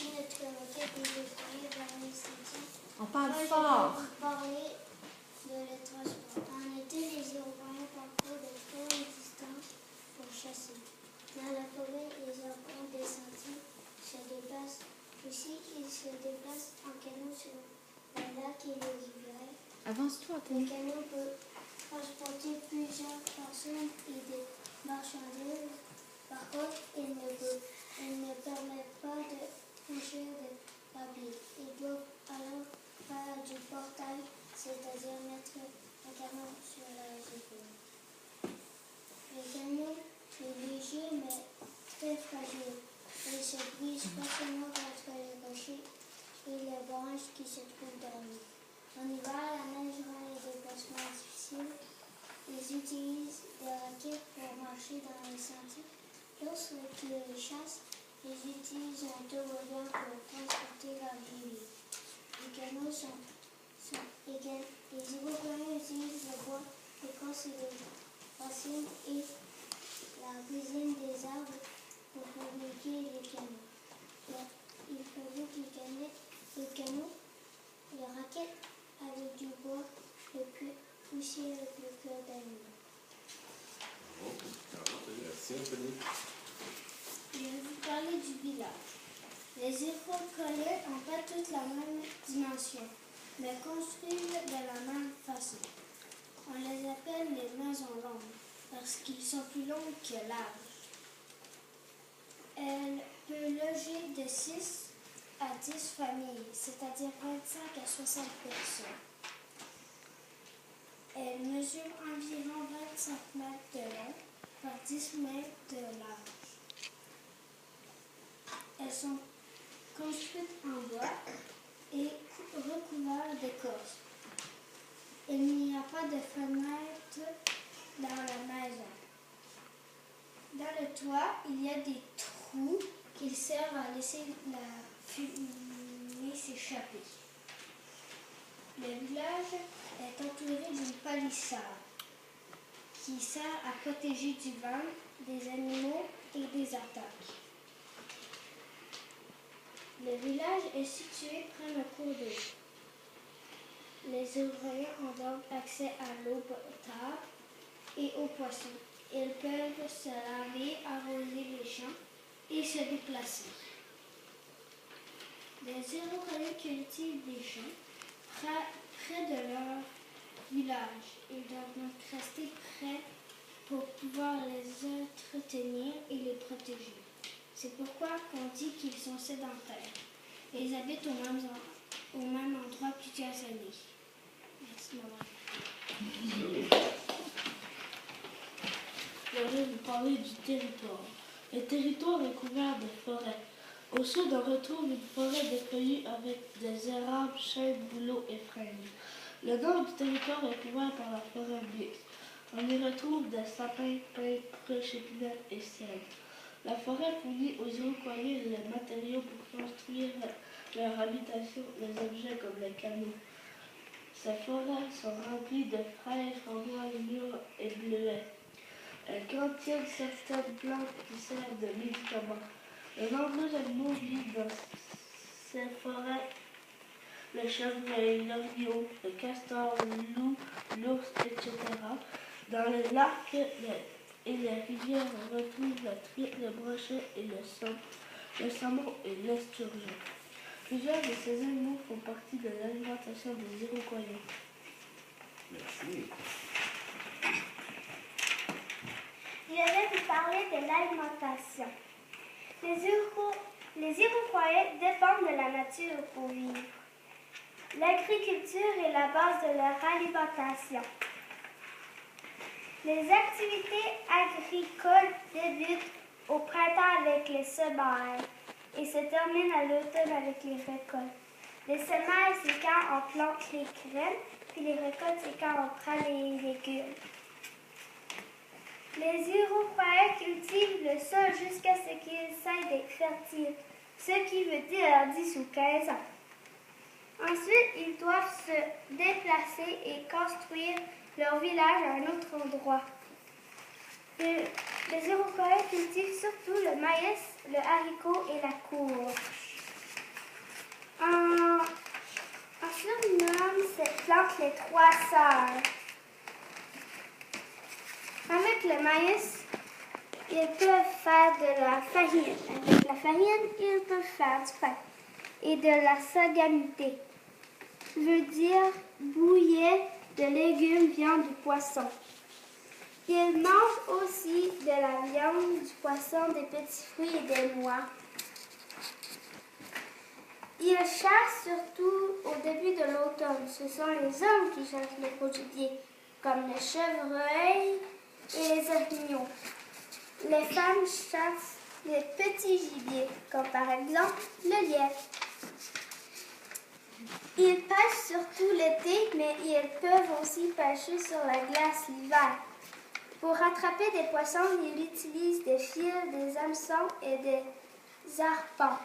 Voici notre requête des Iroquois vers les sentiers. On parle Moi, fort. je vais vous parler de le transport. En été, les Iroquois parcourent de très longues distances pour chasser. Dans la forêt, ils empruntent des sentiers, se déplacent. Aussi, ils se déplacent en canot sur les lacs et les rivières. Avance-toi, Le Tony. canot peut transporter plusieurs personnes et des marchandises. Par contre, il ne permet pas de franchir de la baie. Ils doivent alors faire du portage, c'est-à-dire mettre un canot sur leurs épaules. Le canot est léger mais très fragile. Il se brise facilement contre les rochers et les branches qui se trouvent dans l'eau. En hiver, la neige rend les déplacements difficiles. Ils utilisent des raquettes pour marcher dans les sentiers. Lorsqu'ils chassent, ils utilisent un toboggan pour transporter leur gibier. Les canots les Iroquois utilisent le bois, l'écorce et les racines et la résine des arbres pour fabriquer les canots. Ils fabriquent les raquettes avec du bois, aussi avec le cœur d'animaux. Merci, Anthony. Je vais vous parler du village. Les Iroquois n'ont pas toutes la même dimension, mais construisent de la même façon. On les appelle les maisons longues, parce qu'ils sont plus longs que larges. Elles peuvent loger de 6 à 10 familles, c'est-à-dire 25 à 60 personnes. Elles mesurent environ 25 mètres de long par 10 mètres de large. Elles sont construites en bois et recouvertes d'écorce. Il n'y a pas de fenêtre dans la maison. Dans le toit, il y a des trous qui servent à laisser la fumée s'échapper. Le village est entouré d'une palissade qui sert à protéger du vent, des animaux et des attaques. Le village est situé près d'un cours d'eau. Les ouvriers ont donc accès à l'eau potable et aux poissons. Ils peuvent se laver, arroser les champs et se déplacer. Les Iroquois cultivent des champs près de leur village. Ils doivent donc rester près pour pouvoir les entretenir et les protéger. C'est pourquoi on dit qu'ils sont sédentaires. Ils habitent au même endroit plusieurs années. Merci, maman. Je vais vous parler du territoire. Le territoire est couvert de forêts. Au sud, on retrouve une forêt de feuillus avec des érables, chênes, bouleaux et frênes. Le nord du territoire est couvert par la forêt mixte. On y retrouve des sapins, pins, prêches, épinettes et cèdres. La forêt fournit aux Iroquois les matériaux pour construire leur habitation, les objets comme les canaux. Ces forêts sont remplies de fraises, framboises, mûres et bleuets. Elles contiennent certaines plantes qui servent de médicaments. De nombreux animaux vivent dans ces forêts. Le chevreuil, l'orignal, le castor, le loup, l'ours, etc. Dans les lacs et les rivières, on retrouve la truite, le brochet et le saumon et l'esturgeon. Plusieurs de ces animaux font partie de l'alimentation des Iroquois. Merci. Je vais vous parler de l'alimentation. Les Iroquois dépendent de la nature pour vivre. L'agriculture est la base de leur alimentation. Les activités agricoles débutent au printemps avec les semailles et se terminent à l'automne avec les récoltes. Les semailles, c'est quand on plante les graines, puis les récoltes, c'est quand on prend les légumes. Les Iroquois cultivent le sol jusqu'à ce qu'il cesse d'être fertile, ce qui veut dire 10 ou 15 ans. Ensuite, ils doivent se déplacer et construire leur village à un autre endroit. Les Iroquois cultivent surtout le maïs, le haricot et la courge. les 3 sœurs. Avec le maïs, ils peuvent faire de la farine. Avec la farine, ils peuvent faire du pain. Et de la saganité veut dire bouillie de légumes, viande ou poisson. Ils mangent aussi de la viande, du poisson, des petits fruits et des noix. Ils chassent surtout au début de l'automne. Ce sont les hommes qui chassent les gros gibiers, comme les chevreuils et les orignaux. Les femmes chassent les petits gibiers, comme par exemple le lièvre. Ils pêchent surtout l'été, mais ils peuvent aussi pêcher sur la glace l'hiver. Pour attraper des poissons, ils utilisent des fils, des hameçons et des arpents.